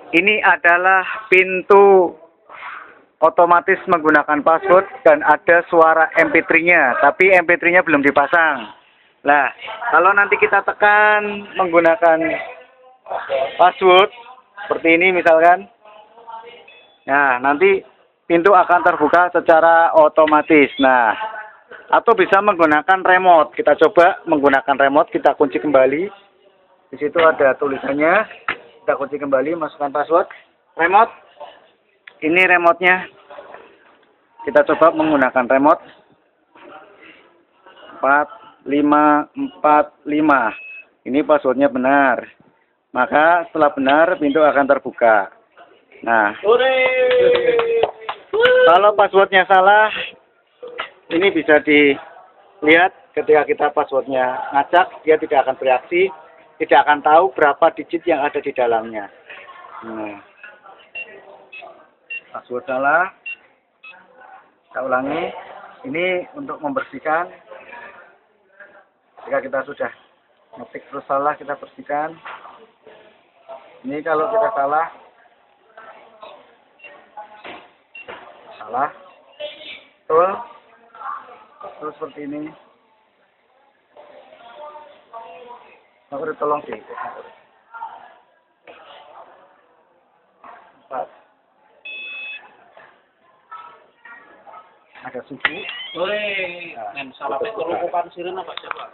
Ini adalah pintu otomatis menggunakan password dan ada suara MP3-nya, tapi MP3-nya belum dipasang. Nah, kalau nanti kita tekan menggunakan password seperti ini misalkan, nah nanti pintu akan terbuka secara otomatis. Nah, atau bisa menggunakan remote. Kita coba menggunakan remote, kita kunci kembali. Di situ ada tulisannya. Kita kunci kembali, masukkan password. Remote. Ini remote-nya. Kita coba menggunakan remote. 4545. Ini passwordnya benar. Maka setelah benar, pintu akan terbuka. Nah, kalau passwordnya salah, ini bisa dilihat ketika kita passwordnya ngacak, dia tidak akan bereaksi, tidak akan tahu berapa digit yang ada di dalamnya. Nah, password salah, kita ulangi. Ini untuk membersihkan. Jika kita sudah ngetik terus salah, kita bersihkan. Ini kalau kita salah, betul, terus seperti ini. Aku udah tolong sih. 4. Ada suku. Oi, men salah pekerukupan sirena Pak siapa?